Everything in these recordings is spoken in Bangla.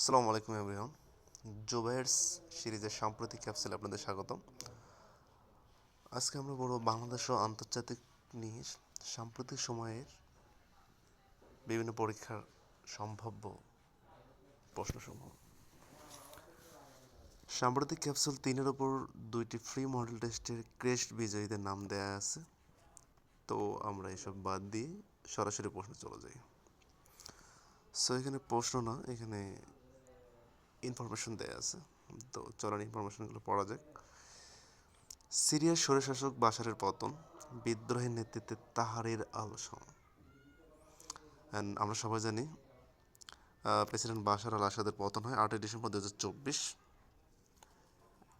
আসসালামু আলাইকুম এভরিওয়ান। জোবায়ার্স সিরিজের সাম্প্রতিক ক্যাপসুলে আপনাদের স্বাগতম। আজকে আমরা বলব বাংলাদেশ ও আন্তর্জাতিক নিয়ে সাম্প্রতিক সময়ের বিভিন্ন পরীক্ষার সম্ভাব্য প্রশ্নসমূহ। সাম্প্রতিক ক্যাপসুল 3-এর ওপর 2টি ফ্রি মডেল টেস্টের ক্রেস্ট বিজয়ীদের নাম দেয়া আছে। তো আমরা এসব বাদ দিয়ে সরাসরি প্রশ্নে চলে যাই। সো এখানে প্রশ্ন না, এখানে ইনফরমেশন দেয়া আছে। তো চলেন ইনফরমেশনগুলো পড়া যাক। সিরিয়ার স্বৈরশাসক বাশারের পতন, বিদ্রোহের নেতৃত্বে তাহরির আল শাম। আমরা সবাই জানি প্রেসিডেন্ট বাশার আল আসাদের পতন হয় 8ই ডিসেম্বর 2024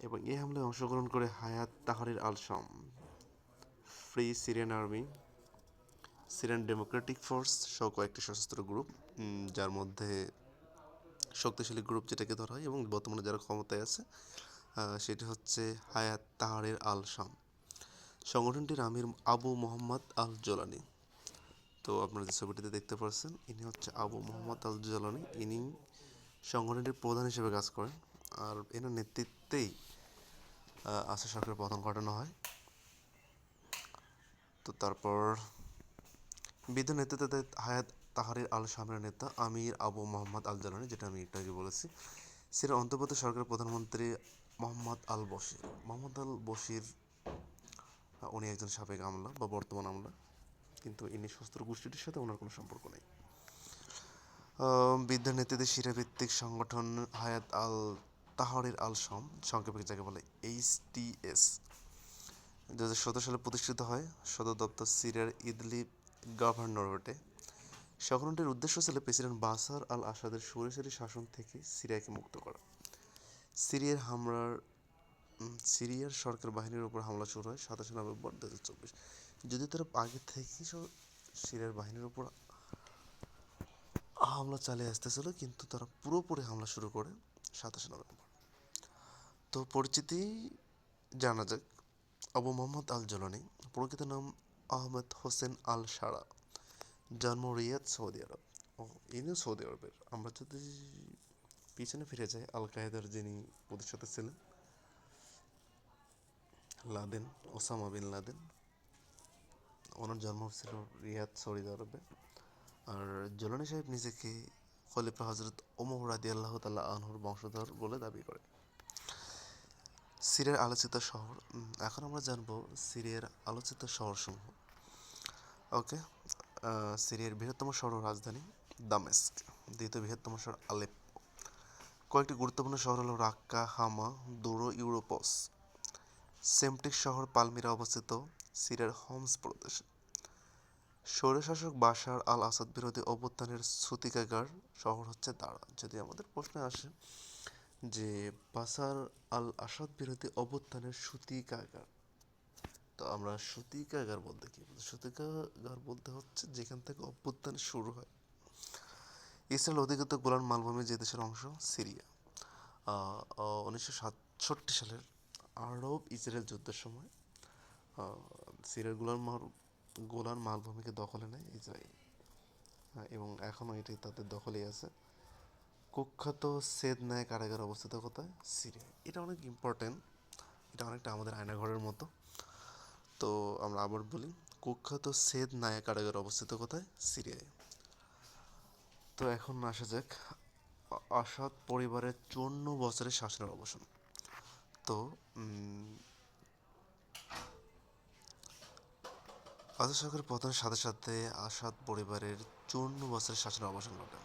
এবং এই হামলায় অংশগ্রহণ করে হায়াত তাহরির আল শাম, free Syrian army, Syrian Democratic force সহ কয়েকটি সশস্ত্র গ্রুপ, যার মধ্যে শক্তিশালী গ্রুপ যেটাকে ধরা হয় এবং বর্তমানে যারা ক্ষমতায় আছে সেটি হচ্ছে হায়াত তাহরির আল শাম। সংগঠনটির আমির আবু মোহাম্মদ আল জোলানি। তো আপনারা যে ছবিটিতে দেখতে পাচ্ছেন, ইনি হচ্ছে আবু মোহাম্মদ আল জোলানি। ইনি সংগঠনটির প্রধান হিসেবে কাজ করেন, আর এনার নেতৃত্বেই আসাদ সরকারের পতন ঘটানো হয়। তো তারপর বিদ্রোহ নেতৃত্বে হায়াত তাহরির আল শামের নেতা আমির আবু মোহাম্মদ আল জোলানি, যেটা আমি একটু আগে বলেছি। সিরিয়ার অন্তর্বর্তী সরকারের প্রধানমন্ত্রী মোহাম্মদ আল বশির। মোহাম্মদ আল বশির উনি একজন সাবেক আমলা বা বর্তমান আমলা, কিন্তু ইনি শস্ত্র গোষ্ঠীটির সাথে ওনার কোনো সম্পর্ক নেই। বিদ্যার নেতৃত্বে শিরাভিত্তিক সংগঠন হায়াত আল তাহরির আল শাম, সংক্ষেপে যাকে বলে HTS, 2017 সালে প্রতিষ্ঠিত হয়। সদর দপ্তর সিরিয়ার ইদলিব গভর্নরেটে। সংগঠনটির উদ্দেশ্য ছিল প্রেসিডেন্ট বাশার আল আসাদের সরাসরি শাসন থেকে সিরিয়াকে মুক্ত করা। সিরিয়ার সরকার বাহিনীর উপর হামলা শুরু হয় 27 নভেম্বর 2024। যদি তারা আগে থেকেই সিরিয়ার বাহিনীর উপর হামলা চালিয়ে আসতেছিল, কিন্তু তারা পুরোপুরি হামলা শুরু করে 27 নভেম্বর। তো পরিচিতি জানা যাক। আবু মোহাম্মদ আল জোলানি, প্রকৃত নাম আহমেদ হোসেন আল সারা, জন্ম রিয়াদ, সৌদি আরব। ইনিও সৌদি আরবের। আমরা যদি পিছনে ফিরে যাই, আল কায়েদার যিনি প্রতিষ্ঠাতা ছিলেন, লাদেন, ওসামা বিন লাদেন, ওনার জন্ম ছিল রিয়াদ, সৌদি আরবে। আর জোলানি সাহেব নিজেকে খলিফা হজরত ওমর রাদিয়াল্লাহু তাআলা আনহুর বংশধর বলে দাবি করে। সিরিয়ার আলোচিত শহর। এখন আমরা জানবো সিরিয়ার আলোচিত শহরসমূহ। ওকে, সিরিয়ার বৃহত্তম শহর ও রাজধানী দামেস্ক। দ্বিতীয় বৃহত্তম শহর আলেপ্পো। কয়েকটি গুরুত্বপূর্ণ শহর হলো রাক্কা, হামা, দুরো, ইউরোপস। সেমটিক শহর পালমিরা অবস্থিত সিরিয়ার হোমস প্রদেশে। স্বৈরশাসক বাশার আল আসাদ বিরোধী অভ্যুত্থানের সূতিকাগার শহর হচ্ছে দারা। যদি আমাদের প্রশ্নে আসে যে বাশার আল আসাদ বিরোধী অভ্যুত্থানের সূতিকাগার, তো আমরা সূতিকাগার বলতে কি বলতে, সূতিকাগার বলতে হচ্ছে যেখান থেকে অভ্যুত্থান শুরু হয়। ইসরায়েল অধিকৃত গোলান মালভূমি যে দেশের অংশ সিরিয়া। 1967 সালের আরব ইসরায়েল যুদ্ধের সময় সিরিয়ার গোলান মালভূমিকে দখলে নেয় ইসরায়েল, এবং এখনও এটি তাদের দখলেই আছে। কুখ্যাত সেদনায় কারাগার অবস্থিত কোথায়? সিরিয়া। এটা অনেক ইম্পর্টেন্ট, এটা অনেকটা আমাদের আয়নাঘরের মতো। তো আমরা আবার বলি, কুখ্যাত সেদনায় কারাগার অবস্থিত কোথায়? সিরিয়ায়। তো এখন আসা যাক আসাদ পরিবারের 54 বছরের শাসনের অবসান। তো আসাদ সরকারের পতনের সাথে সাথে আসাদ পরিবারের 54 বছরের শাসনের অবসান ঘটে।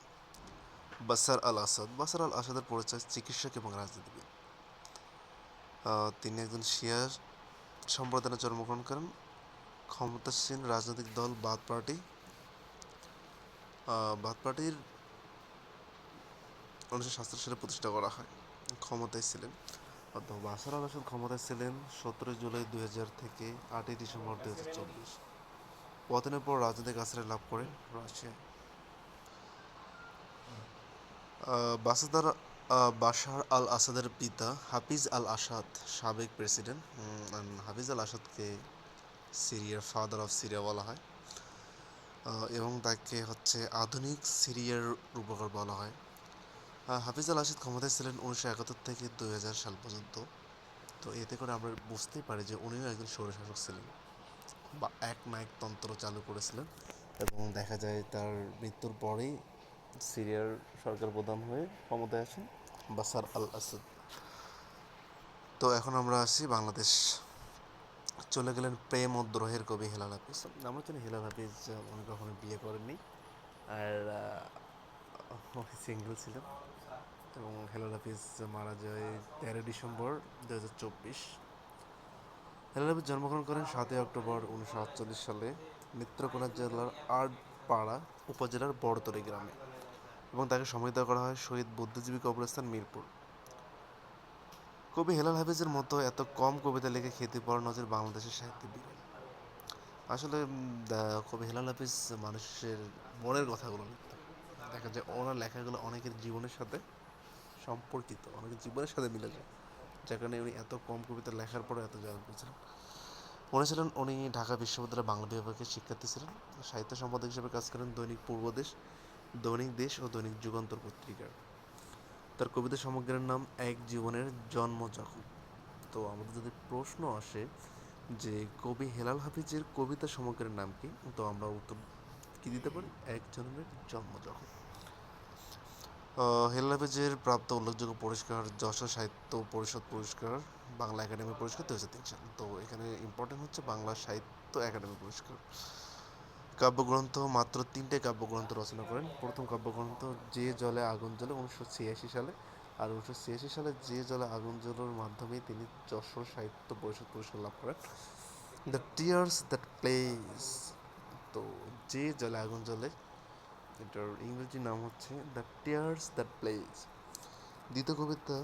বাশার আল আসাদের পরিচয় চিকিৎসক এবং রাজনীতিবিদ। তিনি একজন শিয়া সম্প্রদায়ে জন্মগ্রহণ করেন। ক্ষমতাসীন রাজনৈতিক দল বাথ পার্টির 1967 সালে প্রতিষ্ঠা করা হয়। ক্ষমতায় ছিলেন, অর্থাৎ বাশার আল আসাদ ক্ষমতায় ছিলেন 17 জুলাই 2000 থেকে 8ই ডিসেম্বর 2024। পতনের পর রাজনৈতিক আশ্রয় লাভ করেন রাশিয়ায়। বাশার আল আসাদের পিতা হাফিজ আল আসাদ সাবেক প্রেসিডেন্ট। হাফিজ আল আসাদকে সিরিয়ার ফাদার অফ সিরিয়া বলা হয়, এবং তাকে হচ্ছে আধুনিক সিরিয়ার রূপকার বলা হয়। হাফিজুল রাশিদ ক্ষমতায় ছিলেন 1971 থেকে 2000 সাল পর্যন্ত। তো এতে করে আমরা বুঝতেই পারি যে উনিও একজন স্বৈরশাসক ছিলেন বা একনায়কতন্ত্র চালু করেছিলেন, এবং দেখা যায় তার মৃত্যুর পরেই সিরিয়ার সরকার প্রধান হয়ে ক্ষমতায় আসেন বাশার আল আসাদ। তো এখন আমরা আসি বাংলাদেশ। চলে গেলেন প্রেম ও দ্রোহের কবি হেলাল হাফিজ। আমরা জানি হেলাল হাফিজ উনি কখনো বিয়ে করেননি, আর সিঙ্গেল ছিলেন। এবং হেলাল হাফিজ মারা যায় 13 ডিসেম্বর 2024। হেলাল হাফিজ জন্মগ্রহণ করেন 7 অক্টোবর 1948 সালে নেত্রকোনা জেলার আড়পাড়া উপজেলার বড়তলী গ্রামে, এবং তাকে সমাহিত করা হয় শহীদ বুদ্ধিজীবী কবরস্থান মিরপুর। কবি হেলাল হাফিজের মতো এত কম কবিতা লিখে খ্যাতি পাওয়ার নজির বাংলাদেশের সাহিত্যে বিরল। আসলে কবি হেলাল হাফিজ মানুষের মনের কথাগুলো লিখতেন। দেখা যায় ওনার লেখাগুলো অনেকের জীবনের সাথে সম্পর্কিত, অনেকের জীবনের সাথে মিলে যায়, যার কারণে উনি এত কম কবিতা লেখার পরে এত জনপ্রিয় ছিলেন। উনি ঢাকা বিশ্ববিদ্যালয়ের বাংলা বিভাগের শিক্ষার্থী ছিলেন। সাহিত্য সম্পাদক হিসেবে কাজ করেন দৈনিক পূর্বদেশ, দৈনিক দেশ ও দৈনিক যুগান্তর পত্রিকার। তার কবিতা সমগ্রের নাম এক জীবনের জন্ম যখন। তো আমাদের যদি প্রশ্ন আসে যে কবি হেলাল হাফিজের কবিতা সমগ্রের নাম কি, তো আমরা উত্তর কি দিতে পারি? এক জন্মের জন্ম যখন। হেলাল হাফিজের প্রাপ্ত উল্লেখযোগ্য পুরস্কার যশোর সাহিত্য পরিষদ পুরস্কার, বাংলা একাডেমি পুরস্কার 2003 সাল। তো এখানে ইম্পর্টেন্ট হচ্ছে বাংলা সাহিত্য একাডেমি পুরস্কার। কাব্যগ্রন্থ মাত্র 3টে কাব্যগ্রন্থ রচনা করেন। প্রথম কাব্যগ্রন্থ যে জলে আগুন জ্বলে 1986 সালে, আর 1986 সালে যে জলে আগুন জ্বলার মাধ্যমে তিনি যশোর সাহিত্য পরিষদ পুরস্কার লাভ করেন। The tears that place. তো যে জলে আগুন জ্বলে, এটার ইংরেজি নাম হচ্ছে দ্য টিয়ার্স দ্যাট প্লেস। দ্বিতীয় কবিতা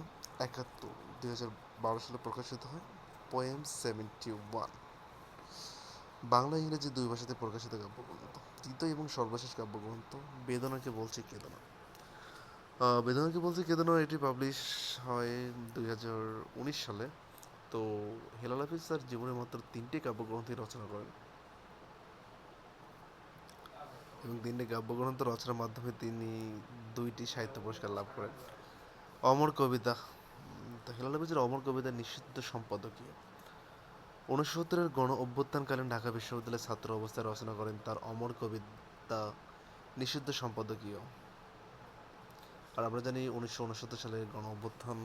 71, 2012 সালে প্রকাশিত হয়, পোয়েম 71। বাংলা ইংরেজি দুই ভাষাতে প্রকাশিত কাব্যগ্রন্থ। তৃতীয় এবং সর্বশেষ কাব্যগ্রন্থ বেদনাকে বলছে কেদনা। বেদনাকে বলছে কেদনা এটি পাবলিশ হয় 2019 সালে। তো হেলাল হাফিজ তার জীবনে মাত্র 3টে কাব্যগ্রন্থই রচনা করেন, এবং 3টে কাব্যগ্রন্থ রচনার মাধ্যমে তিনি 2টি সাহিত্য পুরস্কার লাভ করেন। অমর কবিতা। তো হেলাল হাফিজের অমর কবিতা নিষিদ্ধ সম্পাদকীয়। 1970-এর গণ অভ্যুত্থানকালীন ঢাকা বিশ্ববিদ্যালয়ের ছাত্র অবস্থায় রচনা করেন তার অমর কবিতা নিষিদ্ধ সম্পাদকীয়। আর আমরা জানি 1969 সালে গণ অভ্যুত্থান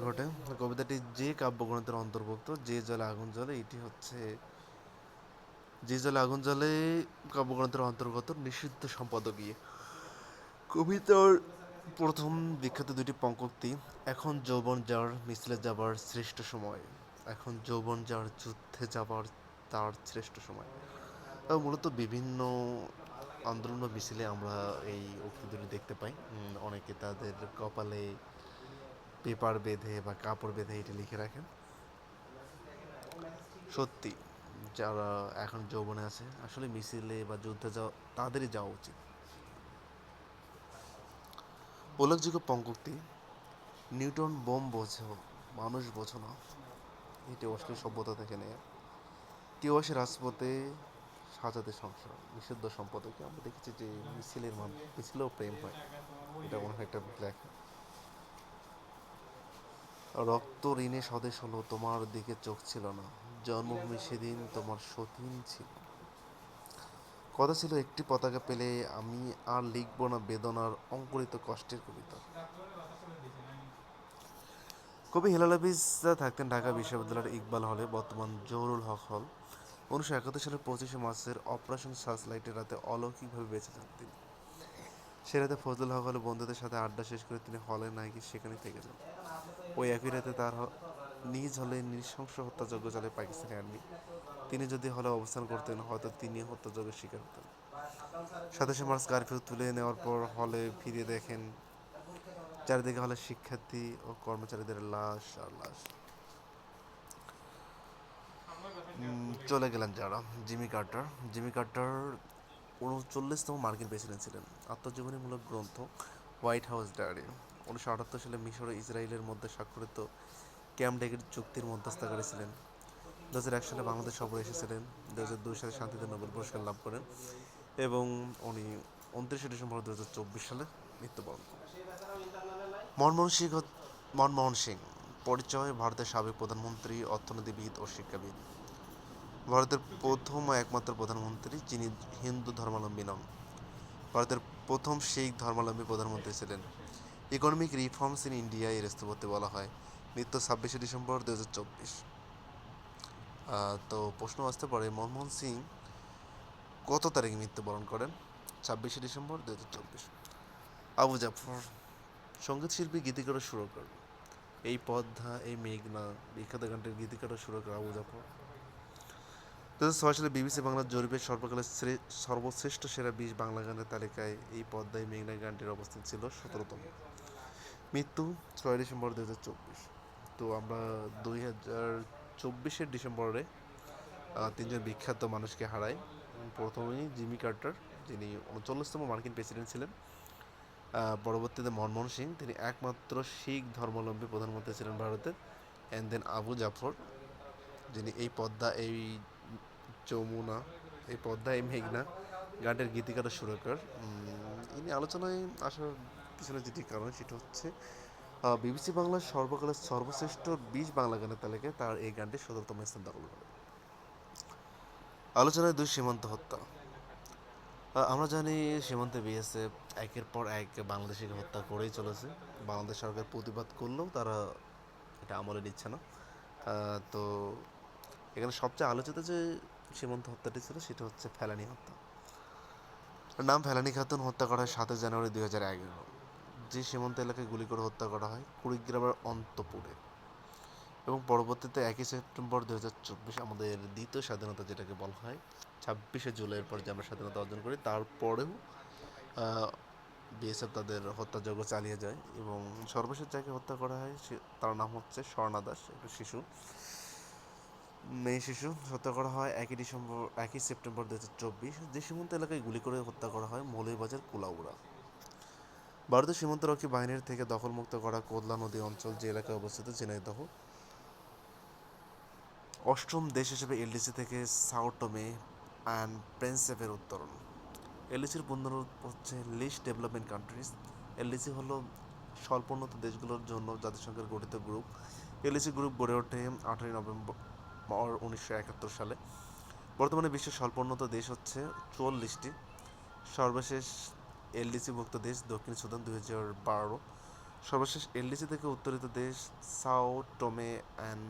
ঘটে। কবিতাটি যে কাব্যগ্রন্থের অন্তর্ভুক্ত, যে জলে আগুন জ্বলে, এটি হচ্ছে যে জলে আগুন জ্বলে কাব্যগ্রন্থের অন্তর্গত নিষিদ্ধ সম্পাদকীয়। কবিতার প্রথম বিখ্যাত 2টি পঙ্ক্তি, এখন যৌবন যার মিছিলে যাবার শ্রেষ্ঠ সময়, এখন যৌবন যার যুদ্ধে যাবার তার শ্রেষ্ঠ সময়। মূলত বিভিন্ন আন্দোলন বা মিছিলে আমরা এই উক্তি দুটি দেখতে পাই। অনেকে তাদের কপালে পেপার বেঁধে বা কাপড় বেঁধে এটি লিখে রাখেন। সত্যি, যারা এখন যৌবনে আছে আসলে মিছিলে বা যুদ্ধে যাওয়া তাদেরই যাওয়া উচিত। উল্লেখযোগ্য পঙ্ক্তি, নিউটন বোম বোঝো, মানুষ বোঝো না, এটি অশ্লীল সভ্যতা থেকে নেয়া। কেউ আসে রাজপথে সাজাতে সংসার, নিষিদ্ধ সম্পাদকে। আমরা দেখেছি যে মিছিলেও প্রেম হয়, এটা মনে হয় একটা লেখা। রক্ত ঋণে স্বদেশ হলো, তোমার দিকে চোখ ছিল না, জন্মভূমি সেদিন তোমার সতীন ছিল। কথা ছিল একটি পতাকা পেলে আমি আর লিখব না বেদনার অঙ্কুরিত কষ্টের কবিতা। কবি হেলাল হাফিজ থাকতেন ঢাকা বিশ্ববিদ্যালয়ের ইকবাল হলে, বর্তমান জহুরুল হক হল। 1971 সালের 25শে মার্চের অপারেশন সার্চলাইটের রাতে অলৌকিকভাবে বেঁচে যান তিনি। সে রাতে ফজলুল হক হলে বন্ধুদের সাথে আড্ডা শেষ করে তিনি হলে না গিয়ে সেখানেই থেকে যান। ওই একই রাতে তার নিজ হলে নৃশংস হত্যাযজ্ঞ চালায় পাকিস্তানি আর্মি। তিনি যদি হলে অবস্থান করতেন, হয়তো তিনি হত্যাযজ্ঞের শিকার হতেন। 27শে মার্চ কারফিউ তুলে নেওয়ার পর হলে ফিরে দেখেন চারিদিকে হলের শিক্ষার্থী ও কর্মচারীদের লাশ আর লাশ। চলে গেলেন যারা, জিমি কার্টার 39তম মার্কিন প্রেসিডেন্ট ছিলেন। আত্মজীবনীমূলক গ্রন্থ হোয়াইট হাউস ডায়েরি। 1978 সালে মিশর ও ইসরায়েলের মধ্যে স্বাক্ষরিত ক্যাম্প ডেভিড চুক্তির মধ্যস্থতাকারী ছিলেন। 2001 সালে বাংলাদেশ সফরে এসেছিলেন। 2002 সালে শান্তিতে নোবেল পুরস্কার লাভ করেন, এবং উনি 29 ডিসেম্বর 2024 সালে মৃত্যুবরণ করেন। মনমোহন সিং মনমোহন সিং পরিচয়: ভারতের সাবেক প্রধানমন্ত্রী, অর্থনীতিবিদ ও শিক্ষাবিদ। ভারতের প্রথম ও একমাত্র প্রধানমন্ত্রী যিনি হিন্দু ধর্মাবলম্বী নন। ভারতের প্রথম শিখ ধর্মাবলম্বী প্রধানমন্ত্রী ছিলেন। ইকোনমিক রিফর্মস ইন ইন্ডিয়া এর স্থপতি বলা হয়। মৃত্যু 26 ডিসেম্বর 2024। তো প্রশ্ন আসতে পারে মনমোহন সিং কত তারিখে মৃত্যুবরণ করেন? 26 ডিসেম্বর 2024। আবু জাফর সঙ্গীত শিল্পী, গীতিকার ও সুরকার। এই পদ্মা এই মেঘনা বিখ্যাত গানটির গীতিকার ও সুরকার আবু জাফর। 2006 সালে বিবিসি বাংলার জরিপে সর্বকালের সর্বশ্রেষ্ঠ সেরা 20 বাংলা গানের তালিকায় এই পদ্মা এই মেঘনা গানটির অবস্থান ছিল 17তম। মৃত্যু 6 ডিসেম্বর 2024। তো আমরা 2024 ডিসেম্বরে তিনজন বিখ্যাত মানুষকে হারাই। প্রথমেই জিমি কার্টার, যিনি 39তম মার্কিন প্রেসিডেন্ট ছিলেন। পরবর্তীতে মনমোহন সিং, তিনি একমাত্র শিখ ধর্মাবলম্বী প্রধানমন্ত্রী ছিলেন ভারতের। অ্যান্ড দেন আবু জাফর, যিনি এই পদ্মা এই যমুনা এই পদ্মা এই মেঘনা গানটির গীতিকার ও সুরকার। ইনি আলোচনায় আসার পিছনে যেটি কারণ সেটা হচ্ছে বিবিসি বাংলার সর্বকালের সর্বশ্রেষ্ঠ 20 বাংলা গানের তালিকায় তার এই গানটি 17তম স্থান দখল করে। আলোচনায় 2 সীমান্ত হত্যা। আমরা জানি সীমান্তে বিএসএফ একের পর এক বাংলাদেশিকে হত্যা করেই চলেছে। বাংলাদেশ সরকার প্রতিবাদ করলেও তারা এটা আমলে নিচ্ছে না। তো এখানে সবচেয়ে আলোচিত যে সীমান্ত হত্যাটি ছিল সেটা হচ্ছে ফেলানী হত্যা। নাম ফেলানী খাতুন, হত্যা করা হয় 7 জানুয়ারি 2011। যে সীমান্ত এলাকায় গুলি করে হত্যা করা হয় কুড়িগ্রামের অন্তপুরে। এবং পরবর্তীতে 1 সেপ্টেম্বর 2024 আমাদের দ্বিতীয় স্বাধীনতা যেটাকে বলা হয়, 26 জুলাইয়ের পর যে আমরা স্বাধীনতা অর্জন করি, তারপরেও বিএসএফ তাদের হত্যাযজ্ঞ চালিয়ে যায় এবং সর্বশেষ যাকে হত্যা করা হয় তার নাম হচ্ছে স্বর্ণা দাস, একটা শিশু, মেয়ে শিশু। হত্যা করা হয় 1 সেপ্টেম্বর 2024। যে সীমান্ত এলাকায় গুলি করে হত্যা করা হয় মৌলভীবাজার কুলাউড়া। ভারতের সীমান্তরক্ষী বাহিনীর থেকে দখলমুক্ত করা কোদলা নদী অঞ্চল যে এলাকায় অবস্থিত ঝিনাইদহ। অষ্টম দেশ হিসেবে এলডিসি থেকে সাও টোমে অ্যান্ড প্রিন্সিপের উত্তরণ। এলডিসির পূর্ণরূপ হচ্ছে লিস্ট ডেভেলপমেন্ট কান্ট্রিজ। এলডিসি হলো স্বল্পোন্নত দেশগুলোর জন্য জাতিসংঘের গঠিত গ্রুপ। এলডিসি গ্রুপ গড়ে ওঠে 18 নভেম্বর 1971 সালে। বর্তমানে বিশ্বের স্বল্পোন্নত দেশ হচ্ছে 44টি। সর্বশেষ এলডিসিভুক্ত দেশ দক্ষিণ সুদান 2012। সর্বশেষ এলডিসি থেকে উত্তরিত দেশ সাও টোমে অ্যান্ড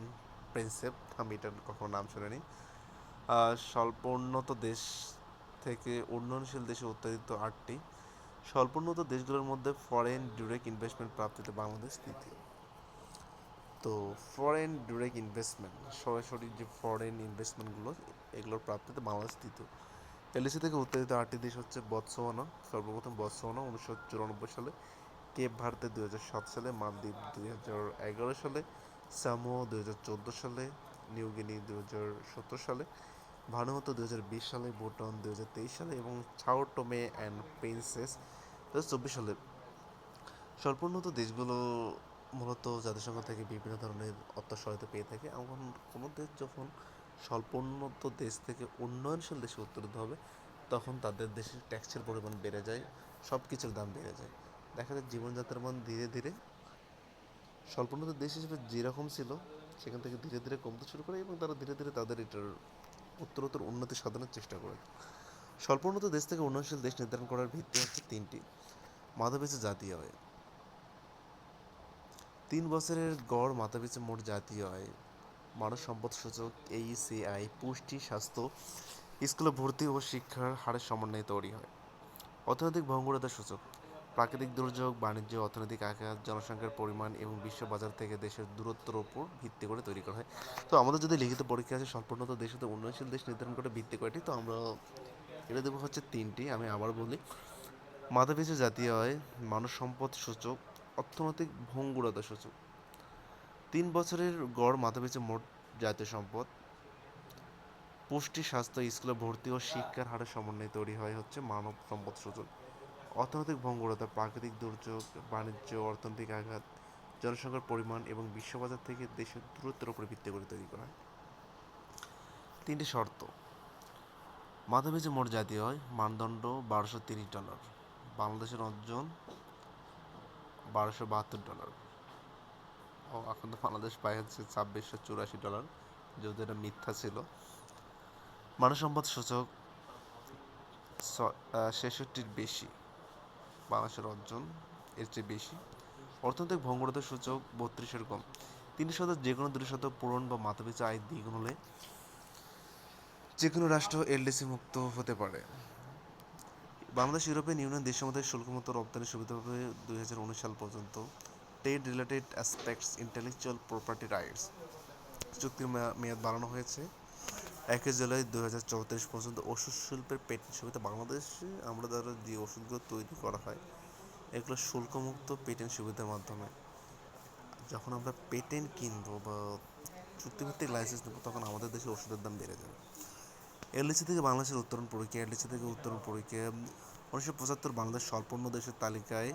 প্রিন্সেপ। আমি এটার কখনো নাম শুনিনি। স্বল্পোন্নত দেশ থেকে উন্নয়নশীল দেশে উত্তরিত 8টি। স্বল্পোন্নত দেশগুলোর মধ্যে ফরেন ডিরেক্ট ইনভেস্টমেন্ট প্রাপ্তিতে বাংলাদেশ তৃতীয়। তো ফরেন ডিরেক্ট ইনভেস্টমেন্ট, সরাসরি যে ফরেন ইনভেস্টমেন্টগুলো, এগুলোর প্রাপ্তিতে বাংলাদেশ তৃতীয়। এলডিসি থেকে উত্তরিত 8টি দেশ হচ্ছে বতসোয়ানা, সর্বপ্রথম বতসোয়ানা 1994 সালে, কেপ ভার্দে 2007 সালে, মালদ্বীপ 2011 সালে, সামোয়া 2014 সালে, নিউগিনি 2017 সালে, ভানুয়াতু 2020 সালে, ভুটান 2023 সালে এবং সাও টোমে অ্যান্ড প্রিন্সেস 2024 সালে। স্বল্পোন্নত দেশগুলো মূলত জাতিসংঘ থেকে বিভিন্ন ধরনের অর্থ সহায়তা পেয়ে থাকে। এমন কোনো দেশ যখন স্বল্পোন্নত দেশ থেকে উন্নয়নশীল দেশে উত্তরিত হবে, তখন তাদের দেশের ট্যাক্সের পরিমাণ বেড়ে যায়, সব কিছুর দাম বেড়ে যায়। দেখা যায় জীবনযাত্রার মান ধীরে ধীরে স্বল্পোন্নত দেশ হিসেবে যেরকম ছিল সেখান থেকে ধীরে ধীরে কমতে শুরু করে এবং তারা ধীরে ধীরে তাদের এটার উত্তরোত্তর উন্নতি সাধনের চেষ্টা করে। স্বল্পোন্নত দেশ থেকে উন্নয়নশীল দেশ নির্ধারণ করার ভিত্তি হচ্ছে 3টি। মাথাপিছু জাতীয় আয়। 3 বছরের গড় মাথাপিছু মোট জাতীয় আয়, মানব সম্পদ সূচক AECI, পুষ্টি, স্বাস্থ্য, স্কুলে ভর্তি ও শিক্ষার হারের সমন্বয়ে তৈরি হয়। অর্থনৈতিক ভঙ্গুরতা সূচক প্রাকৃতিক দুর্যোগ, বাণিজ্য, অর্থনৈতিক আঘাত, জনসংখ্যার পরিমাণ এবং বিশ্ব বাজার থেকে দেশের দূরত্বের উপর ভিত্তি করে তৈরি করা হয়। তো আমাদের যদি লিখিত পরীক্ষা আছে স্বল্পোন্নত দেশ হতে উন্নয়নশীল দেশ নির্ধারণ করে ভিত্তি কয়টি, তো আমরা এটা দেবো হচ্ছে 3টি। আমি আবার বলি, মাথাপিছু জাতীয় আয়, মানব সম্পদ সূচক, অর্থনৈতিক ভঙ্গুরতা সূচক। 3 বছরের গড় মাথাপিছু মোট জাতীয় সম্পদ, পুষ্টি, স্বাস্থ্য, স্কুলে ভর্তি ও শিক্ষার হারের সমন্বয়ে তৈরি হয় হচ্ছে মানব সম্পদ সূচক। অর্থনৈতিক ভঙ্গুরতা প্রাকৃতিক দুর্যোগ, বাণিজ্য, অর্থনৈতিক আঘাত, জনসংখ্যার পরিমাণ এবং বিশ্ববাজার থেকে দেশের দূরত্বের উপর ভিত্তি করে তৈরি করা হয়। 3টি শর্ত। মাথাপিছু মোট জাতীয় আয় মানদণ্ড $1230, বাংলাদেশের অর্জন $1272। ও এখন তো বাংলাদেশ পায় হচ্ছে $2684, যেহেতু এটা মিথ্যা ছিল। মানব সম্পদ সূচক 66-র বেশি, বাংলাদেশের অর্জন এর চেয়ে বেশি। অর্থনৈতিক ভঙ্গুরতার সূচক 32-এর কম। 3 শতক যে কোনো 2 শতক পূরণ বা মাথাপিছু আয় দ্বিগুণ হলে যে কোনো রাষ্ট্র এলডিসি মুক্ত হতে পারে। বাংলাদেশ ইউরোপিয়ান ইউনিয়ন দেশসমূহে শুল্কমুক্ত রপ্তানি সুবিধা পাবে 2019 সাল পর্যন্ত। Trade related aspects intellectual property rights চুক্তির মেয়াদ বাড়ানো হয়েছে 1 জুলাই 2034 পর্যন্ত। ওষুধ শিল্পের পেটেন্ট সুবিধা বাংলাদেশে আমরা দ্বারা যে ওষুধগুলো তৈরি করা হয় এগুলো শুল্কমুক্ত পেটেন্ট সুবিধার মাধ্যমে। যখন আমরা পেটেন্ট কিনবো বা চুক্তিভিত্তিক লাইসেন্স নেবো তখন আমাদের দেশে ওষুধের দাম বেড়ে যাবে। এলডিসি থেকে বাংলাদেশের উত্তরণ পরীক্ষা। এলডিসি থেকে উত্তরণ পরীক্ষা 1975 বাংলাদেশ স্বল্পোন্নত দেশের তালিকায়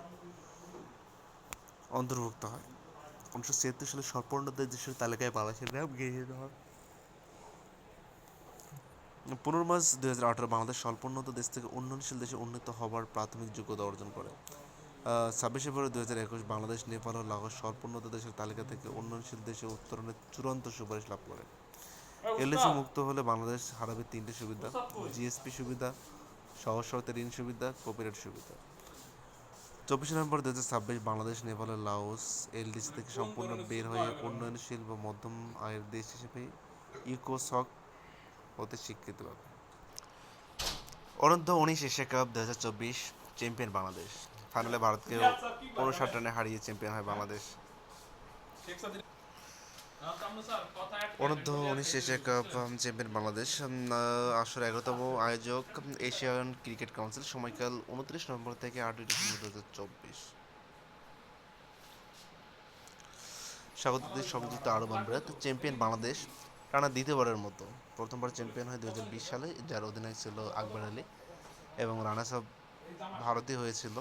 অন্তর্ভুক্ত হয়। 1976 সালে স্বল্পোন্নত দেশের তালিকায় বাংলাদেশের নাম গিয়ে দেওয়া হয়। 15 মার্চ 2018 বাংলাদেশ স্বল্পোন্নত দেশ থেকে উন্নয়নশীল দেশে উন্নীত হবার প্রাথমিক যোগ্যতা অর্জন করে। 26 ফেব্রুয়ারি 2021 বাংলাদেশ নেপাল ও লাওস স্বল্পোন্নত দেশের তালিকা থেকে উন্নয়নশীল দেশে উত্তরণের চূড়ান্ত সুপারিশ লাভ করে। এলডিসি মুক্ত হলে বাংলাদেশ হারাবে 3টে সুবিধা: জিএসপি সুবিধা, সহজ শর্তে ঋণ সুবিধা, কপিরাইট সুবিধা। 24 নভেম্বর 2026 বাংলাদেশ নেপাল ও লাওস এলডিসি থেকে সম্পূর্ণ বের হয়ে উন্নয়নশীল বা মধ্যম আয়ের দেশ হিসেবে ইকোসক হতে স্বীকৃতি পাবে। অনূর্ধ্ব-19 এশিয়া কাপ 2024 চ্যাম্পিয়ন বাংলাদেশ। ফাইনালে ভারতকে 59 রানে হারিয়ে চ্যাম্পিয়ন হয় বাংলাদেশ। অনূর্ধ্ব-19 এশিয়া কাপ চ্যাম্পিয়ন বাংলাদেশ। আসর 11তম আয়োজক এশিয়ান ক্রিকেট কাউন্সিল। সময়কাল 29 নভেম্বর থেকে 8 ডিসেম্বর 2024। স্বাগত সংযুক্ত আরব আমিরাত। চ্যাম্পিয়ন বাংলাদেশ টানা দ্বিতীয়বারের মতো। প্রথমবার চ্যাম্পিয়ন হয় 2020 সালে, যার অধিনায়ক ছিল আকবর আলী, এবং রানার্স আপ ভারতই হয়েছিল।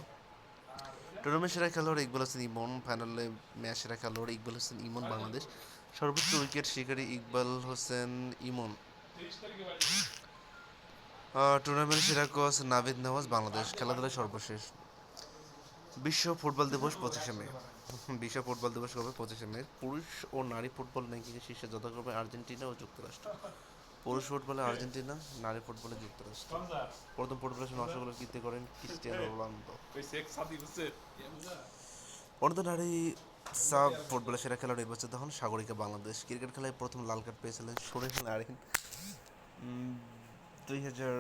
টুর্নামেন্ট সেরা খেলোয়াড় ইকবাল হোসেন ইমন। ফাইনালে ম্যাচ সেরা খেলোয়াড় ইকবাল হোসেন ইমন বাংলাদেশ। সর্বোচ্চ উইকেট শিকারী ইকবাল হোসেন ইমন। টুর্নামেন্ট সেরা কোচ নাভিদ নওয়াজ বাংলাদেশ। খেলাধুলায় সর্বশেষ বিশ্ব ফুটবল দিবস 25শে মে। বিশ্ব ফুটবল দিবস কবে? 25শে মে। পুরুষ ও নারী ফুটবল র্যাঙ্কিংয়ে শীর্ষে যথাক্রমে আর্জেন্টিনা ও যুক্তরাষ্ট্র। পুরুষ ফুটবলে আর্জেন্টিনা, নারী ফুটবলে যুক্তরাষ্ট্র। প্রথম ফুটবলের জন্য অংশগ্রহণ কীর্তি করেন ক্রিস্টিয়ানো রোনালদো। অনূর্ধ্ব নারী সাব ফুটবলে সেরা খেলোয়াড় নির্বাচিত হন সাগরিকা বাংলাদেশ। ক্রিকেট খেলায় প্রথম লাল কার্ড পেয়েছিলেন সুনীল নারিন 2000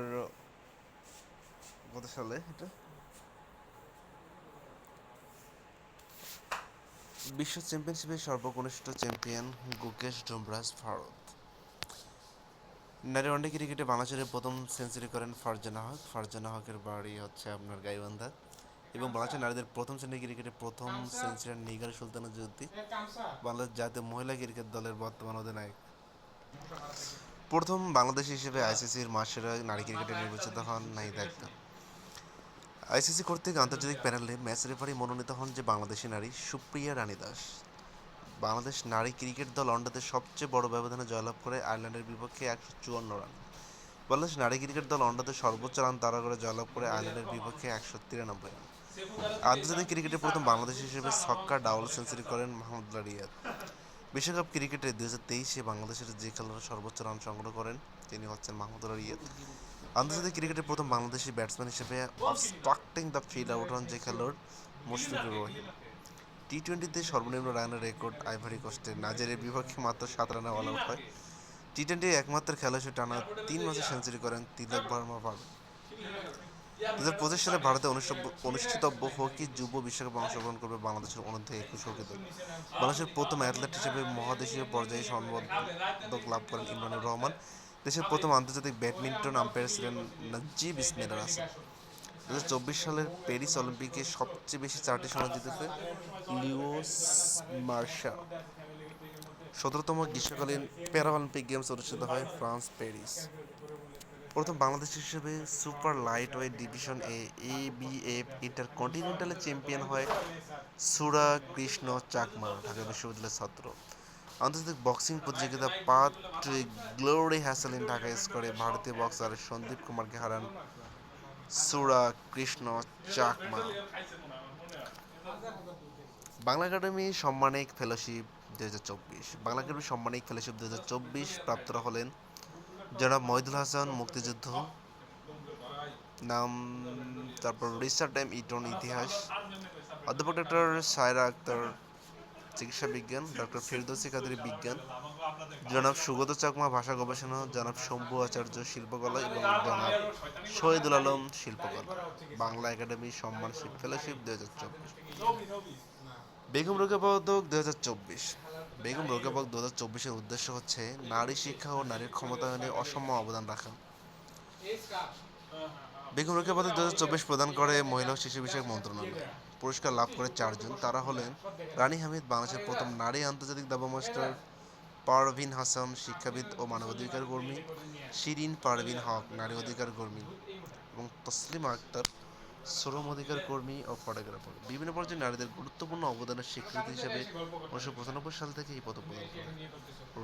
কত সালে? এটা বিশ্ব চ্যাম্পিয়নশিপের সর্বকনিষ্ঠ চ্যাম্পিয়ন গুকেশ ডুমরাজ ভারত। নারী ওয়ানডে ক্রিকেটে বাংলাদেশের প্রথম সেঞ্চুরি করেন ফারজানা হক। ফারজানা হকের বাড়ি হচ্ছে আপনার গাইবান্ধা। এবং বাংলাদেশের নারীদের প্রথম শ্রেণীর ক্রিকেটে প্রথম সেঞ্চুরি নিগার সুলতানা জ্যোতি, বাংলাদেশ জাতীয় মহিলা ক্রিকেট দলের বর্তমান অধিনায়ক। প্রথম বাংলাদেশি হিসেবে আইসিসির মাসসেরা নারী ক্রিকেটার নির্বাচিত হন নাহিদ আক্তার। আইসিসি কর্তৃক আন্তর্জাতিক প্যানেলে ম্যাচ রেফারি মনোনীত হন যে বাংলাদেশি নারী সুপ্রিয়া রানী দাস। বাংলাদেশ নারী ক্রিকেট দল ওয়ানডেতে সবচেয়ে বড় ব্যবধানে জয়লাভ করে আয়ারল্যান্ডের বিপক্ষে 154 রান। বাংলাদেশ নারী ক্রিকেট দল ওয়ানডেতে সর্বোচ্চ রান তাড়া করে জয়লাভ করে আয়ারল্যান্ডের বিপক্ষে 193 রান। আন্তর্জাতিক ক্রিকেটে প্রথম বাংলাদেশি হিসেবে ছক্কা ডাবল সেঞ্চুরি করেন মাহমুদুল্লাহ রিয়াদ। বিশ্বকাপ ক্রিকেটে 2023-এ বাংলাদেশের যে খেলোয়াড় সর্বোচ্চ রান সংগ্রহ করেন তিনি হচ্ছেন মাহমুদুল্লাহ রিয়াদ। আন্তর্জাতিক ক্রিকেটে প্রথম বাংলাদেশি ব্যাটসম্যান হিসেবে অবস্ট্রাক্টিং দ্য ফিল্ড আউট হন যে খেলোয়াড় মুশফিকুর রহিম। টি-20তে সর্বনিম্ন রানের রেকর্ড আইভরি কোস্টের নাইজেরিয়ার বিপক্ষে মাত্র 7 রানে অল আউট হয়। টি-20 একমাত্র খেলা হিসেবে টানা 3 ম্যাচে সেঞ্চুরি করেন তিলক ভার্মা ভারত। 2025 সালে ভারতে অনুষ্ঠিতব্য হকি যুব বিশ্বকাপে অংশগ্রহণ করবে বাংলাদেশের অনূর্ধ্ব-21 হকি দল। বাংলাদেশের প্রথম অ্যাথলেট হিসেবে মহাদেশীয় পর্যায়ে স্বর্ণপদক লাভ করেন ইমরানুর রহমান। দেশের প্রথম আন্তর্জাতিক ব্যাডমিন্টন আম্পায়ার ছিলেন নজিব ইসমাইল রাসেল। 2024 সালের প্যারিস অলিম্পিকে সবচেয়ে বেশি 4টি সোনা জিতেছে লিওস মার্শাল। 17তম গ্রীষ্মকালীন প্যারাঅলিম্পিক গেমস অনুষ্ঠিত হয় ফ্রান্স প্যারিস। প্রথম বাংলাদেশ হিসেবে super lightweight division ABF ইন্টারকন্টিনেন্টালে চ্যাম্পিয়ন হয় সুরা কৃষ্ণ চাকমা, ঢাকা বিশ্ববিদ্যালয়ের ছাত্র। আন্তর্জাতিক বক্সিং প্রতিযোগিতা পাট্রিক গ্লোরি হ্যাসেলিন ঢাকা স্কোরে ভারতীয় বক্সার সন্দীপ কুমারকে হারান সুরা কৃষ্ণ চাকমা। বাংলা একাডেমি সম্মানিক ফেলোশিপ 2024। বাংলা একাডেমি সম্মানিক ফেলোশিপ 2024 প্রাপ্তরা হলেন জনাব মহিদুল হাসান, মুক্তিযুদ্ধ, নাম, তারপর রিচার্ড এম ইটন, ইতিহাস, অধ্যাপক ডক্টর সায়রা আক্তার, চিকিৎসা বিজ্ঞান, ডক্টর ফেরদৌসী কাদের, বিজ্ঞান, জনাব সুগত চাকমা, ভাষা গবেষণা, জনাব শম্ভু আচার্য, শিল্পকলা এবং জনাব শহীদুল আলম, শিল্পকলা। বাংলা একাডেমি সম্মান ফেলোশিপ 2024। বেগম রোকেয়া পদক 2024। বেগম রোকেয়া পদক 2024-এর উদ্দেশ্য হচ্ছে নারী শিক্ষা ও নারীর ক্ষমতায়নে অসাম্য অবদান রাখা। বেগম রোকেয়া পদক 2024 প্রদান করে মহিলা ও শিশু বিষয়ক মন্ত্রণালয়। পুরস্কার লাভ করে 4 জন। তারা হলেন রানী হামিদ, বাংলাদেশের প্রথম নারী আন্তর্জাতিক দাবা মাস্টার; পারভিন হাসান, শিক্ষাবিদ ও মানবাধিকার কর্মী; শিরিন পারভিন হক, নারী অধিকার কর্মী; এবং তসলিমা আক্তার, শ্রম অধিকার কর্মী ও ফটোগ্রাফার। বিভিন্ন পর্যায়ে নারীদের গুরুত্বপূর্ণ অবদানের স্বীকৃতি হিসেবে 1995 সাল থেকে এই পদক প্রদান করে।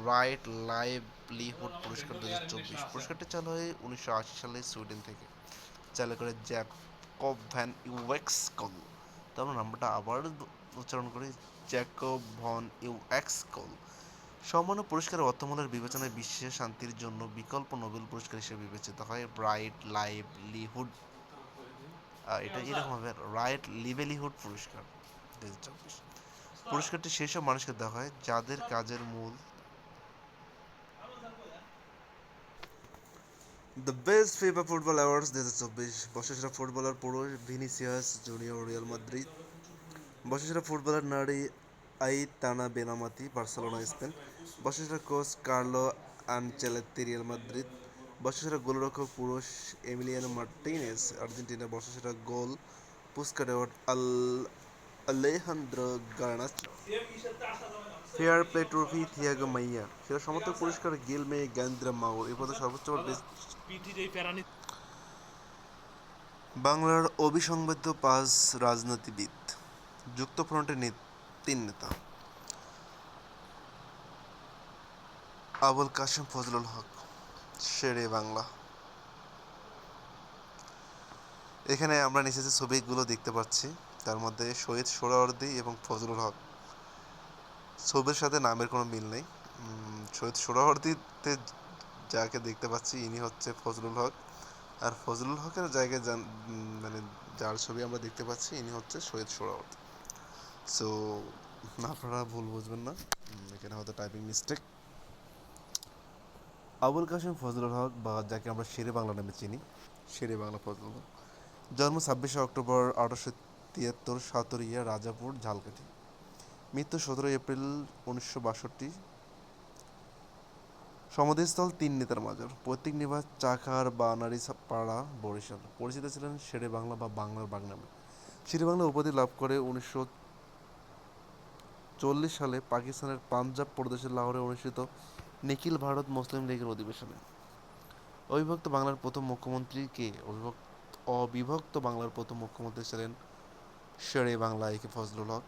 রাইট লাইভলিহুড পুরস্কার 2024। পুরস্কারটি চালু হয় 1980 সালে সুইডেন থেকে, চালু করে জ্যাকব ভ্যান ইউএক্সকল। তো আমরা নাম্বারটা আবার উচ্চারণ করি, জ্যাকব ভন ইউএক্সকল। সম্মানীয় পুরস্কারের অর্থমূল্যের বিবেচনায় বিশ্বের শান্তির জন্য বিকল্প নোবেল পুরস্কার হিসেবে বিবেচিত হয়। ব্রাইট লাইভলিহুড, এটা এরকম হবে, রাইট লিভেলিহুড পুরস্কার 2024। পুরস্কারটি সেসব মানুষকে দেওয়া হয় যাদের কাজের মূল। The best FIFA football awards 2024। বর্ষসেরা ফুটবলার পুরুষ ভিনিসিয়াস জুনিয়র, রিয়াল মাদ্রিদ। বর্ষসেরা ফুটবলার নারী আইতানা বেনামাতি, বার্সেলোনা, স্পেন। বর্ষসেরা coach Carlo Ancelotti, Real Madrid. বর্ষসেরা গোলরক্ষক পুরুষ এমিলিয়ানো মার্টিনেজ, আর্জেন্টিনা। বর্ষসেরা goal Puskas award Alejandro Garnacho. Fair play trophy Thiago Maia. সেরা সমর্থক পুরস্কার গিলমে গ্যান্দ্রা মাউর। এই পদে সর্বোচ্চ বাংলার অবিসংবাদিত 5 রাজনীতিবিদ। যুক্তফ্রন্টের 3 নেতা: আবুল কাশেম ফজলুল হক, শেরে বাংলা। এখানে আমরা নিচে যে ছবিগুলো দেখতে পাচ্ছি তার মধ্যে শহীদ সোহরাওয়ার্দী এবং ফজলুল হক, ছবির সাথে নামের কোনো মিল নেই। শহীদ সোহরাওয়ার্দীতে যাকে দেখতে পাচ্ছি ইনি হচ্ছে ফজলুল হক, আর ফজলুল হকের জায়গায় মানে যার ছবি আমরা দেখতে পাচ্ছি ইনি হচ্ছে শহীদ সোহরাওয়ার্দী। সো আপনারা ভুল বুঝবেন না, এখানে হয়তো টাইপিং মিস্টেক। আবুল কাশেম ফজলুল হক, বা যাকে আমরা শেরে বাংলা নামে চিনি, শেরে বাংলা ফজলুল হক, জন্ম 26 অক্টোবর 1873, সাতুরিয়া, রাজাপুর, ঝালকাঠি। মৃত্যু 17 এপ্রিল 1962। সমাধিস্থল 3 নেতার মাজার, পৈতৃক নিবাস চাকার বানারী পাড়া, বরিশাল। পরিচিত ছিলেন শেরে বাংলা বা বাংলার বাগ নামে। শেরে বাংলা উপাধি লাভ করে 1940 সালে পাকিস্তানের পাঞ্জাব প্রদেশের লাহোরে অনুষ্ঠিত নিখিল ভারত মুসলিম লীগের অধিবেশনে। অবিভক্ত বাংলার প্রথম মুখ্যমন্ত্রী কে? অবিভক্ত বাংলার প্রথম মুখ্যমন্ত্রী ছিলেন শেরে বাংলা একে ফজলুল হক।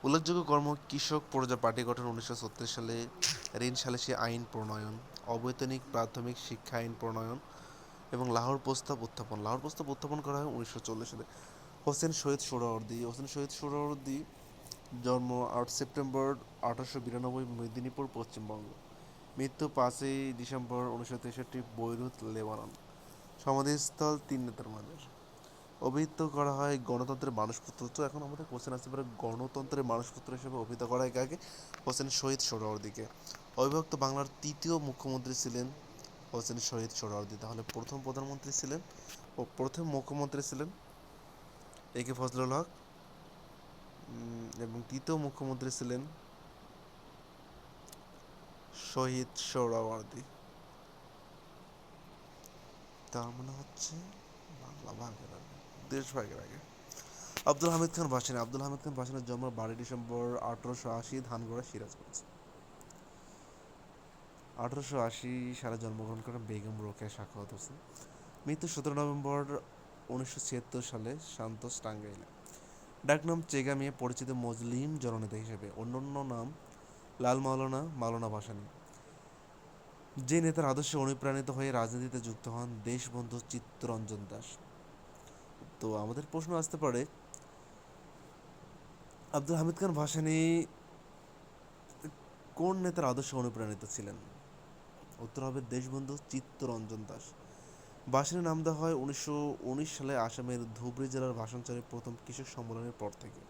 উল্লেখযোগ্য কর্ম: কৃষক প্রজা পার্টি গঠন 1936 সালে, ঋণ সালিসি আইন প্রণয়ন, অবৈতনিক প্রাথমিক শিক্ষা আইন প্রণয়ন এবং লাহোর প্রস্তাব উত্থাপন। লাহোর প্রস্তাব উত্থাপন করা হয় 1940 সালে। হোসেন শহীদ সোহরাওয়ার্দী। হোসেন শহীদ সোহরাওয়ার্দী জন্ম 8 সেপ্টেম্বর 1892, মেদিনীপুর, পশ্চিমবঙ্গ। মৃত্যু 5 ডিসেম্বর 1963, বৈরুত, লেবানন। সমাধিস্থল 3 নেতার মাজার। অভিহিত করা হয় গণতন্ত্রের মানসপুত্র। তো এখন আমাদের কোশ্চেন আসতে পারে গণতন্ত্রের মানসপুত্র হিসেবে অভিহিত করা হয় কাকে? হোসেন শহীদ সোহরাওয়ার্দীকে। অবিভক্ত বাংলার তৃতীয় মুখ্যমন্ত্রী ছিলেন হোসেন শহীদ সোহরাওয়ার্দী। তাহলে প্রথম প্রধানমন্ত্রী ছিলেন ও প্রথম মুখ্যমন্ত্রী ছিলেন একে ফজলুল হক, এবং তৃতীয় মুখ্যমন্ত্রী ছিলেন শহীদ সোহরাওয়ার্দী। তার মানে হচ্ছে বাংলা ভাগের আগে, দেশ ভাগের আগে। আব্দুল হামিদ খান ভাসানী। আব্দুল হামিদ খান ভাসানীর জন্ম 12 ডিসেম্বর 1880, ধানগড়া, সিরাজগঞ্জ। 1880 সালে জন্মগ্রহণ করেন বেগম রোকেয়া সাখাওয়াত হোসেন। মৃত্যু 17 নভেম্বর 1976 সালে, সান্তোস, টাঙ্গাইলে। ডাকনাম চেগা মিয়া, পরিচিত মুসলিম জননেতা হিসেবে। অন্যান্য নাম: লাল মাওলানা, মাওলানা ভাসানী। যে নেতার আদর্শে অনুপ্রাণিত হয়ে রাজনীতিতে যুক্ত হন দেশবন্ধু চিত্তরঞ্জন দাস। তো আমাদের প্রশ্ন আসতে পারে, আব্দুল হামিদ খান ভাসানী কোন নেতার আদর্শে অনুপ্রাণিত ছিলেন? উত্তর হবে দেশবন্ধু চিত্তরঞ্জন দাস। ভাসানীর নাম দেওয়া হয় 1919 সালে আসামের ধুবড়ী জেলার ভাষাঞ্চলে প্রথম কৃষক সম্মেলনের পর থেকে।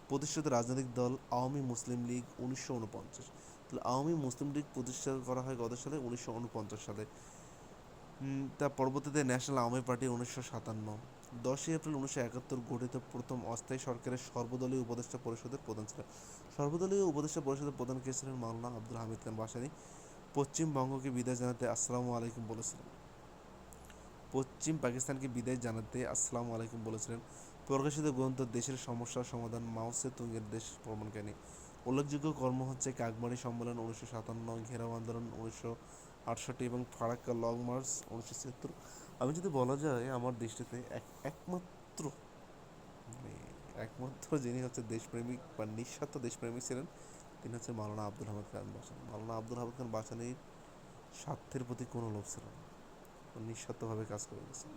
প্রতিষ্ঠিত রাজনৈতিক দল আওয়ামী মুসলিম লীগ 1949। তাহলে আওয়ামী মুসলিম লীগ প্রতিষ্ঠা করা হয় কত সালে? 1949 সালে। তার পরবর্তীতে ন্যাশনাল আওয়ামী পার্টি 1957। 10 এপ্রিল 1971 গঠিত প্রথম অস্থায়ী সরকারের সর্বদলীয় উপদেষ্টা পরিষদের প্রধান ছিলেন। সর্বদলীয় উপদেষ্টা পরিষদের প্রধান কে ছিলেন? মাওলানা আব্দুল হামিদ খান ভাসানী। পশ্চিমবঙ্গকে বিদায় জানাতে আসসালামু আলাইকুম বলেছিলেন। পশ্চিম পাকিস্তানকে বিদায় জানাতে আসসালামু আলাইকুম বলেছিলেন। প্রকাশিত গ্রন্থ দেশের সমস্যার সমাধান, মাও সে তুঙ্গের দেশ ভ্রমণকাহিনী। উল্লেখযোগ্য কর্ম হচ্ছে কাকমারি সম্মেলন 1957, ঘেরাও আন্দোলন 1968 এবং ফারাক্কা লং মার্চ 1976। আমি যদি বলা যায় আমার দৃষ্টিতে একমাত্র মানে একমাত্র যিনি হচ্ছে দেশপ্রেমিক বা নিঃস্বার্থ দেশপ্রেমিক ছিলেন, তিনি হচ্ছে মাওলানা আব্দুল হামিদ খান ভাসানী। মাওলানা আব্দুল হামিদ খান ভাসানীর স্বার্থের প্রতি কোনো লোভ ছিল না, নিঃস্বার্থভাবে কাজ করে গেছেন।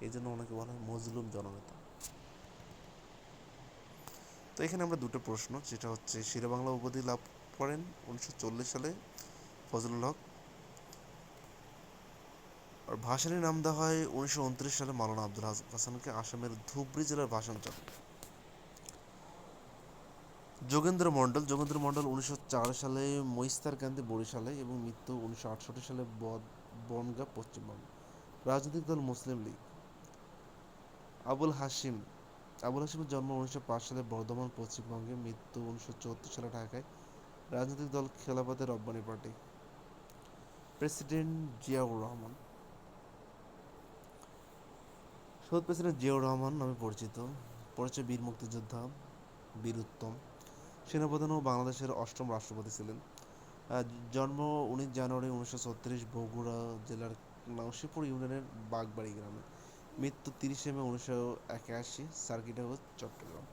এই জন্য ওনাকে বলা হয় মজলুম জননেতা। তো এখানে আমরা দুটো প্রশ্ন, যেটা হচ্ছে শেরেবাংলা উপাধি লাভ করেন 1940 সালে ফজলুল হক, আর ভাসানীর নাম দেওয়া হয় 1929 সালে মাওলানা আব্দুল হাসানকে আসামের ধুবড়ী জেলার ভাষাঞ্চল। যোগেন্দ্র মণ্ডল 1904 সালে মহিস্তারকান্দি বরিশালে এবং মৃত্যু 1968 সালে বনগাঁ পশ্চিমবঙ্গ। রাজনৈতিক দল মুসলিম লীগ। আবুল হাশিম আবুল হাশিমের জন্ম 1905 সালে বর্ধমান পশ্চিমবঙ্গে, মৃত্যু 1974 সালে ঢাকায়। রাজনৈতিক দল খেলাফতে রব্বানী পার্টি। প্রেসিডেন্ট জিয়াউর রহমান। শহীদ প্রেসিডেন্ট জিয়াউর রহমান নামে পরিচয় বীর মুক্তিযোদ্ধা, বীর উত্তম, সেনাপ্রধান ও বাংলাদেশের অষ্টম রাষ্ট্রপতি ছিলেন। জন্ম 19 জানুয়ারি 1936 বগুড়া জেলার নরসিংপুর ইউনিয়নের বাগবাড়ি গ্রামে। মৃত্যু 30 মে 1981, সার্কিট হাউস, চট্টগ্রাম।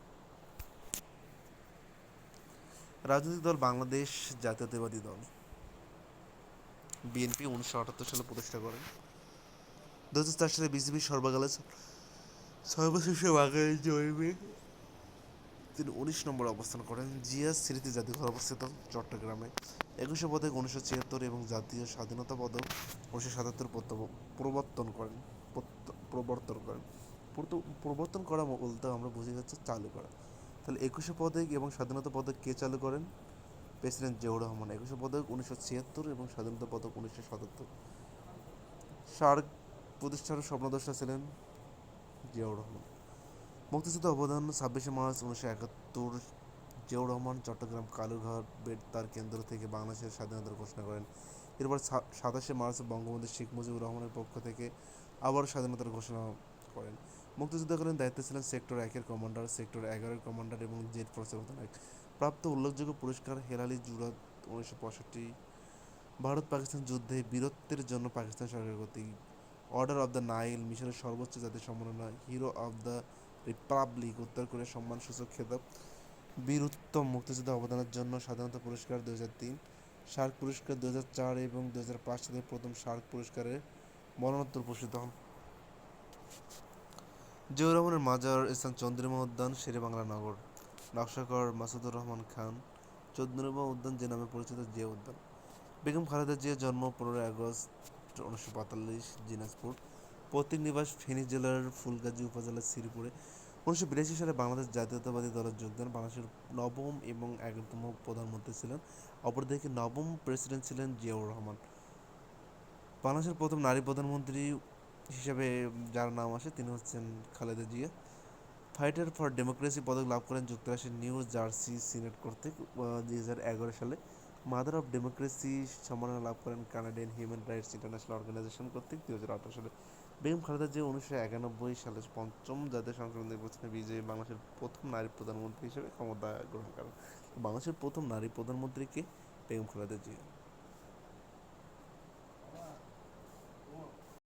রাজনৈতিক দল বাংলাদেশ জাতীয়তাবাদী দল, বিএনপি 1978 সালে প্রতিষ্ঠা করেন। 2004 সালে বিসিবি সর্বকালের সর্বশেষ বাঙালি জয়ী, তিনি 19 নম্বরে অবস্থান করেন। জিয়া স্মৃতি জাদুঘর অবস্থিত চট্টগ্রামে। 21শে পদক 1976 এবং জাতীয় স্বাধীনতা পদক 1977 প্রবর্তন করেন। প্রবর্তন করা বলতে আমরা বুঝি হচ্ছে চালু করা। তাহলে 21শে পদক এবং স্বাধীনতা পদক কে চালু করেন? প্রেসিডেন্ট জিয়াউর রহমান। 21শে পদক 1976 এবং স্বাধীনতা পদক 1977। সার্ক প্রতিষ্ঠার স্বপ্নদ্রষ্টা ছিলেন জিয়াউর রহমান। মুক্তিযুদ্ধে অবদান 26 মার্চ 1971 জিয়াউর রহমান চট্টগ্রাম কালুরঘাট বেতার কেন্দ্র থেকে বাংলাদেশের স্বাধীনতার ঘোষণা করেন। এরপর 27 মার্চ বঙ্গবন্ধু শেখ মুজিবুর রহমানের পক্ষ থেকে আবার স্বাধীনতার ঘোষণা করেন। মুক্তিযুদ্ধকালীন দায়িত্বে ছিলেন সেক্টর 1-এর কমান্ডার, সেক্টর 11-এর কমান্ডার এবং জেড ফোর্সের অধিনায়ক। প্রাপ্ত উল্লেখযোগ্য পুরস্কার: হেলালি জুরাত 1965, ভারত পাকিস্তান যুদ্ধে বীরত্বের জন্য পাকিস্তান সরকার কর্তৃক অর্ডার অব দ্য নাইল, মিশরের সর্বোচ্চ জাতীয় সম্মাননা হিরো অব দ্য রিপাবলিক, উত্তর কোরিয়ার সম্মানসূচক খেতাব, বীর উত্তম মুক্তিযুদ্ধে অবদানের জন্য স্বাধীনতা পুরস্কার 2003, সার্ক পুরস্কার 2004 এবং 2005 সালে প্রথম সার্ক পুরস্কারের মরণোত্তর ভূষিত হন। জিয়াউর রহমানের মাজার স্থান চন্দ্রিমা উদ্যান, শেরেবাংলা নগর। নকশাকর মাসুদুর রহমান খান। চন্দ্রিমা উদ্যান যে নামে পরিচিত জিয়া উদ্যান। বেগম খালেদা জিয়ার জন্ম 15 আগস্ট 1945 দিনাজপুর। পৈতৃক নিবাস ফেনী জেলার ফুলগাজী উপজেলার শ্রীপুরে। 1982 সালে বাংলাদেশ জাতীয়তাবাদী দলে যোগ দেন। বাংলাদেশের নবম এবং 11তম প্রধানমন্ত্রী ছিলেন। অপরদিকে নবম প্রেসিডেন্ট ছিলেন জিয়াউর রহমান। বাংলাদেশের প্রথম নারী প্রধানমন্ত্রী হিসেবে যার নাম আসে তিনি হচ্ছেন Khaleda Zia. Fighter for democracy পদক লাভ করেন যুক্তরাষ্ট্রের নিউ জার্সি সিনেট কর্তৃক 2011 সালে। মাদার অফ ডেমোক্রেসি সম্মাননা লাভ করেন Canadian human rights international organization কর্তৃক 2018 সালে। বেগম খালেদা জিয়া 1991 সালে পঞ্চম জাতীয় সংসদ নির্বাচনে বিজয়ী বাংলাদেশের প্রথম নারী প্রধানমন্ত্রী হিসেবে ক্ষমতা গ্রহণ করেন। বাংলাদেশের প্রথম নারী প্রধানমন্ত্রীকে বেগম খালেদা জিয়া।